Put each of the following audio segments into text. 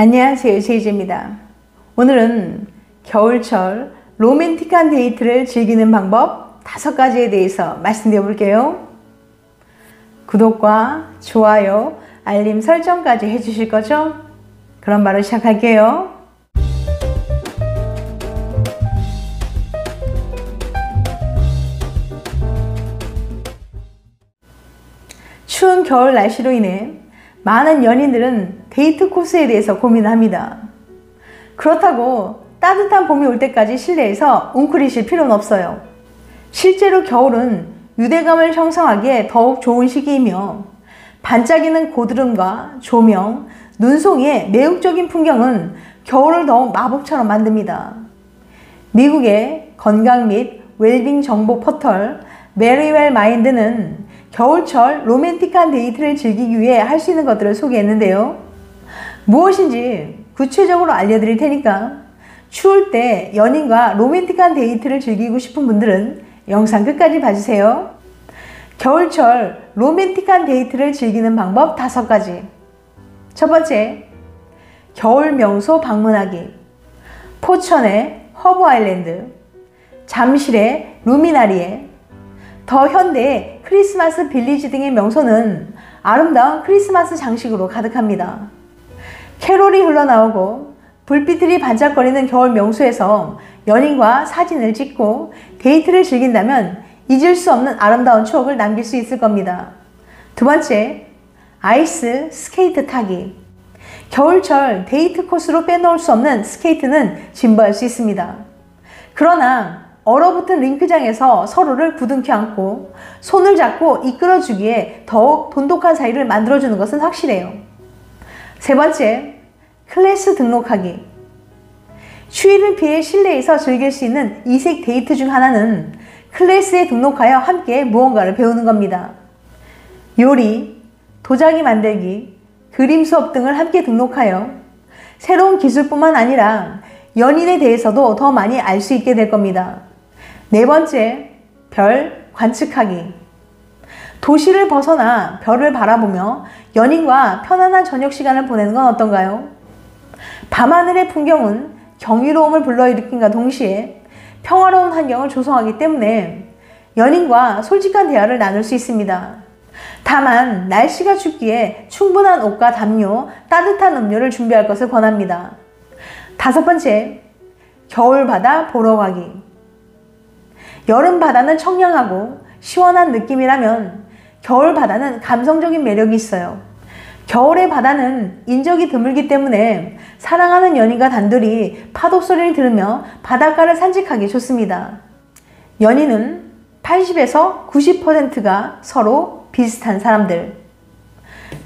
안녕하세요, 제이제입니다. 오늘은 겨울철 로맨틱한 데이트를 즐기는 방법 5가지에 대해서 말씀드려 볼게요. 구독과 좋아요, 알림 설정까지 해주실 거죠? 그럼 바로 시작할게요. 추운 겨울 날씨로 인해 많은 연인들은 데이트 코스에 대해서 고민합니다. 그렇다고 따뜻한 봄이 올 때까지 실내에서 웅크리실 필요는 없어요. 실제로 겨울은 유대감을 형성하기에 더욱 좋은 시기이며 반짝이는 고드름과 조명, 눈송이의 매혹적인 풍경은 겨울을 더욱 마법처럼 만듭니다. 미국의 건강 및 웰빙 정보 포털 메리웰 마인드는 겨울철 로맨틱한 데이트를 즐기기 위해 할 수 있는 것들을 소개했는데요. 무엇인지 구체적으로 알려드릴 테니까 추울 때 연인과 로맨틱한 데이트를 즐기고 싶은 분들은 영상 끝까지 봐주세요. 겨울철 로맨틱한 데이트를 즐기는 방법 5가지. 첫 번째, 겨울 명소 방문하기. 포천의 허브 아일랜드, 잠실의 루미나리에, 더 현대의 크리스마스 빌리지 등의 명소는 아름다운 크리스마스 장식으로 가득합니다. 캐롤이 흘러나오고 불빛들이 반짝거리는 겨울 명소에서 연인과 사진을 찍고 데이트를 즐긴다면 잊을 수 없는 아름다운 추억을 남길 수 있을 겁니다. 두 번째, 아이스 스케이트 타기. 겨울철 데이트 코스로 빼놓을 수 없는 스케이트는 진보할 수 있습니다. 그러나 얼어붙은 링크장에서 서로를 부둥켜 안고 손을 잡고 이끌어주기에 더욱 돈독한 사이를 만들어주는 것은 확실해요. 세 번째, 클래스 등록하기. 추위를 피해 실내에서 즐길 수 있는 이색 데이트 중 하나는 클래스에 등록하여 함께 무언가를 배우는 겁니다. 요리, 도자기 만들기, 그림 수업 등을 함께 등록하여 새로운 기술뿐만 아니라 연인에 대해서도 더 많이 알 수 있게 될 겁니다. 네 번째, 별 관측하기. 도시를 벗어나 별을 바라보며 연인과 편안한 저녁 시간을 보내는 건 어떤가요? 밤하늘의 풍경은 경이로움을 불러일으킨과 동시에 평화로운 환경을 조성하기 때문에 연인과 솔직한 대화를 나눌 수 있습니다. 다만 날씨가 춥기에 충분한 옷과 담요, 따뜻한 음료를 준비할 것을 권합니다. 5번째, 겨울바다 보러 가기. 여름 바다는 청량하고 시원한 느낌이라면 겨울 바다는 감성적인 매력이 있어요. 겨울의 바다는 인적이 드물기 때문에 사랑하는 연인과 단둘이 파도 소리를 들으며 바닷가를 산책하기 좋습니다. 연인은 80에서 90%가 서로 비슷한 사람들.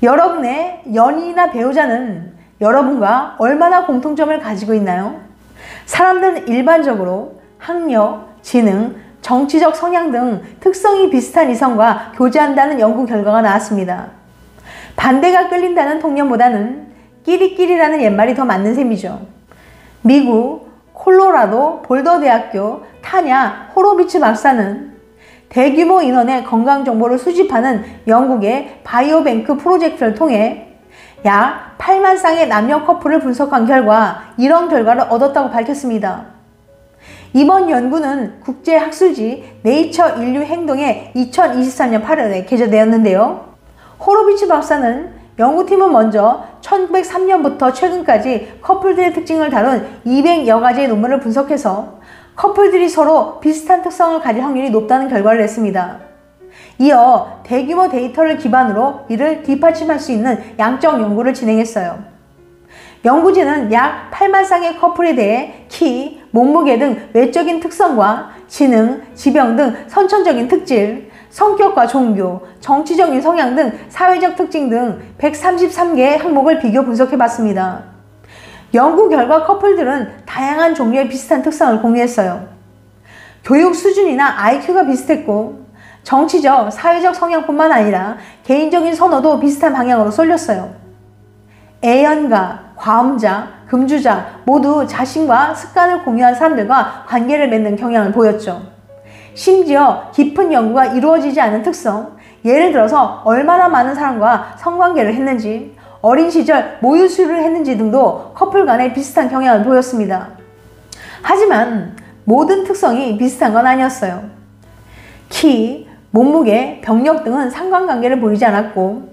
여러분의 연인이나 배우자는 여러분과 얼마나 공통점을 가지고 있나요? 사람들은 일반적으로 학력, 지능, 정치적 성향 등 특성이 비슷한 이성과 교제한다는 연구 결과가 나왔습니다. 반대가 끌린다는 통념보다는 끼리끼리라는 옛말이 더 맞는 셈이죠. 미국 콜로라도 볼더 대학교 타냐 호로비츠 박사는 대규모 인원의 건강 정보를 수집하는 영국의 바이오뱅크 프로젝트를 통해 약 8만 쌍의 남녀 커플을 분석한 결과 이런 결과를 얻었다고 밝혔습니다. 이번 연구는 국제학술지 네이처 인류 행동에 2023년 8월에 게재되었는데요. 호로비츠 박사는 연구팀은 먼저 1903년부터 최근까지 커플들의 특징을 다룬 200여 가지의 논문을 분석해서 커플들이 서로 비슷한 특성을 가질 확률이 높다는 결과를 냈습니다. 이어 대규모 데이터를 기반으로 이를 뒷받침할 수 있는 양적 연구를 진행했어요. 연구진은 약 8만 쌍의 커플에 대해 키, 몸무게 등 외적인 특성과 지능, 지병 등 선천적인 특질, 성격과 종교, 정치적인 성향 등 사회적 특징 등 133개의 항목을 비교 분석해봤습니다. 연구 결과 커플들은 다양한 종류의 비슷한 특성을 공유했어요. 교육 수준이나 IQ가 비슷했고 정치적, 사회적 성향뿐만 아니라 개인적인 선호도 비슷한 방향으로 쏠렸어요. 애연가, 과음자, 금주자 모두 자신과 습관을 공유한 사람들과 관계를 맺는 경향을 보였죠. 심지어 깊은 연구가 이루어지지 않은 특성, 예를 들어서 얼마나 많은 사람과 성관계를 했는지, 어린 시절 모유수유를 했는지 등도 커플 간에 비슷한 경향을 보였습니다. 하지만 모든 특성이 비슷한 건 아니었어요. 키, 몸무게, 병력 등은 상관관계를 보이지 않았고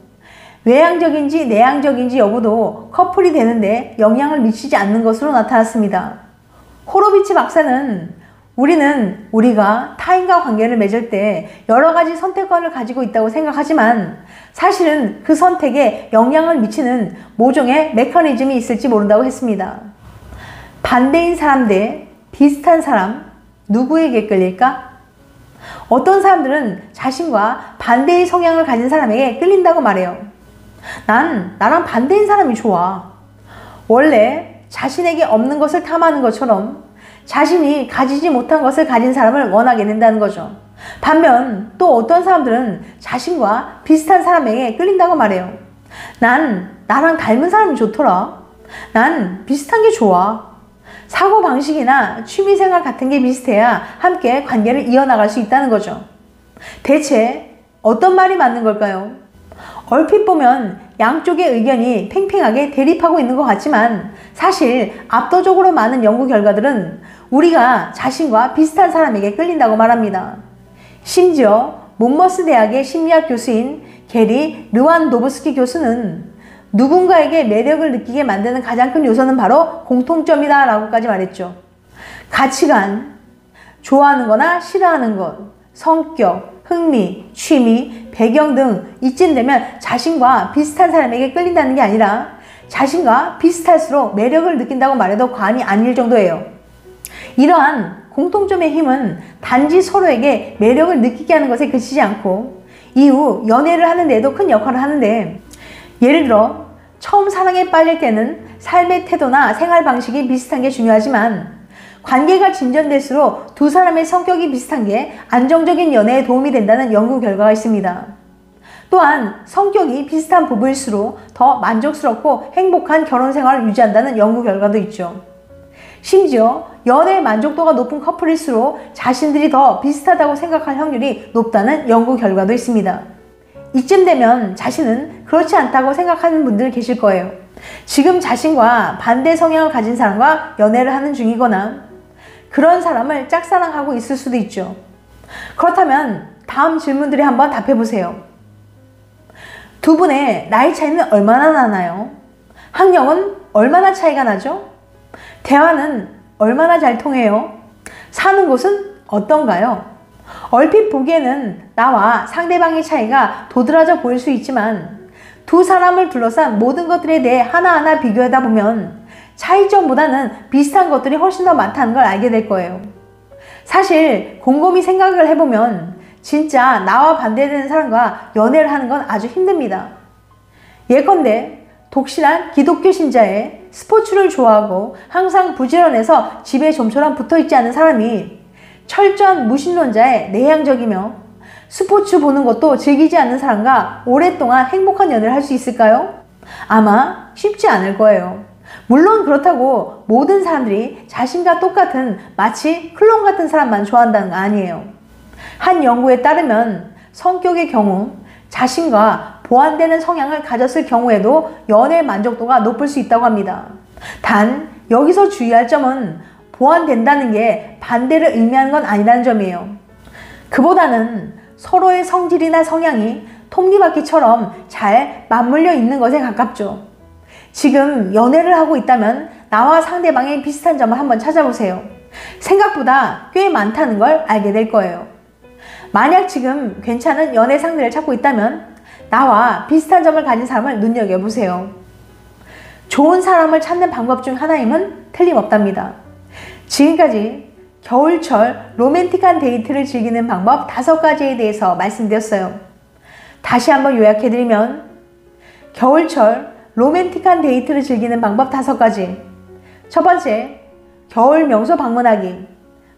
외향적인지 내향적인지 여부도 커플이 되는데 영향을 미치지 않는 것으로 나타났습니다. 호로비치 박사는 우리는 우리가 타인과 관계를 맺을 때 여러 가지 선택권을 가지고 있다고 생각하지만 사실은 그 선택에 영향을 미치는 모종의 메커니즘이 있을지 모른다고 했습니다. 반대인 사람 대 비슷한 사람, 누구에게 끌릴까? 어떤 사람들은 자신과 반대의 성향을 가진 사람에게 끌린다고 말해요. 난 나랑 반대인 사람이 좋아. 원래 자신에게 없는 것을 탐하는 것처럼 자신이 가지지 못한 것을 가진 사람을 원하게 된다는 거죠. 반면 또 어떤 사람들은 자신과 비슷한 사람에게 끌린다고 말해요. 난 나랑 닮은 사람이 좋더라. 난 비슷한 게 좋아. 사고방식이나 취미생활 같은 게 비슷해야 함께 관계를 이어나갈 수 있다는 거죠. 대체 어떤 말이 맞는 걸까요? 얼핏 보면 양쪽의 의견이 팽팽하게 대립하고 있는 것 같지만 사실 압도적으로 많은 연구 결과들은 우리가 자신과 비슷한 사람에게 끌린다고 말합니다. 심지어 몬머스 대학의 심리학 교수인 게리 르완도브스키 교수는 누군가에게 매력을 느끼게 만드는 가장 큰 요소는 바로 공통점이다 라고까지 말했죠. 가치관, 좋아하는 거나 싫어하는 것, 성격, 흥미, 취미, 배경 등 이쯤 되면 자신과 비슷한 사람에게 끌린다는 게 아니라 자신과 비슷할수록 매력을 느낀다고 말해도 과언이 아닐 정도예요. 이러한 공통점의 힘은 단지 서로에게 매력을 느끼게 하는 것에 그치지 않고 이후 연애를 하는 데에도 큰 역할을 하는데, 예를 들어 처음 사랑에 빠질 때는 삶의 태도나 생활 방식이 비슷한 게 중요하지만 관계가 진전될수록 두 사람의 성격이 비슷한 게 안정적인 연애에 도움이 된다는 연구 결과가 있습니다. 또한 성격이 비슷한 부부일수록 더 만족스럽고 행복한 결혼 생활을 유지한다는 연구 결과도 있죠. 심지어 연애 만족도가 높은 커플일수록 자신들이 더 비슷하다고 생각할 확률이 높다는 연구 결과도 있습니다. 이쯤 되면 자신은 그렇지 않다고 생각하는 분들 계실 거예요. 지금 자신과 반대 성향을 가진 사람과 연애를 하는 중이거나 그런 사람을 짝사랑하고 있을 수도 있죠. 그렇다면 다음 질문들에 한번 답해 보세요. 두 분의 나이 차이는 얼마나 나나요? 학력은 얼마나 차이가 나죠? 대화는 얼마나 잘 통해요? 사는 곳은 어떤가요? 얼핏 보기에는 나와 상대방의 차이가 도드라져 보일 수 있지만 두 사람을 둘러싼 모든 것들에 대해 하나하나 비교하다 보면 차이점보다는 비슷한 것들이 훨씬 더 많다는 걸 알게 될 거예요. 사실 곰곰이 생각을 해보면 진짜 나와 반대되는 사람과 연애를 하는 건 아주 힘듭니다. 예컨대 독실한 기독교 신자에 스포츠를 좋아하고 항상 부지런해서 집에 좀처럼 붙어있지 않은 사람이 철저한 무신론자에 내향적이며 스포츠 보는 것도 즐기지 않는 사람과 오랫동안 행복한 연애를 할 수 있을까요? 아마 쉽지 않을 거예요. 물론 그렇다고 모든 사람들이 자신과 똑같은 마치 클론 같은 사람만 좋아한다는 거 아니에요. 한 연구에 따르면 성격의 경우 자신과 보완되는 성향을 가졌을 경우에도 연애 만족도가 높을 수 있다고 합니다. 단 여기서 주의할 점은 보완된다는 게 반대를 의미하는 건 아니라는 점이에요. 그보다는 서로의 성질이나 성향이 톱니바퀴처럼 잘 맞물려 있는 것에 가깝죠. 지금 연애를 하고 있다면 나와 상대방의 비슷한 점을 한번 찾아보세요. 생각보다 꽤 많다는 걸 알게 될 거예요. 만약 지금 괜찮은 연애 상대를 찾고 있다면 나와 비슷한 점을 가진 사람을 눈여겨보세요. 좋은 사람을 찾는 방법 중 하나임은 틀림없답니다. 지금까지 겨울철 로맨틱한 데이트를 즐기는 방법 5가지에 대해서 말씀드렸어요. 다시 한번 요약해드리면 겨울철 로맨틱한 데이트를 즐기는 방법 5가지. 첫 번째, 겨울 명소 방문하기.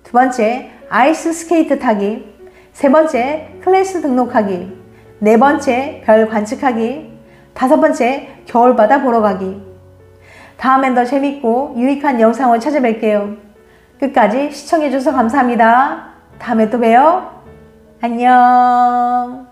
두 번째, 아이스 스케이트 타기. 세 번째, 클래스 등록하기. 네 번째, 별 관측하기. 다섯 번째, 겨울바다 보러 가기. 다음엔 더 재밌고 유익한 영상을 찾아뵐게요. 끝까지 시청해줘서 감사합니다. 다음에 또 봬요. 안녕.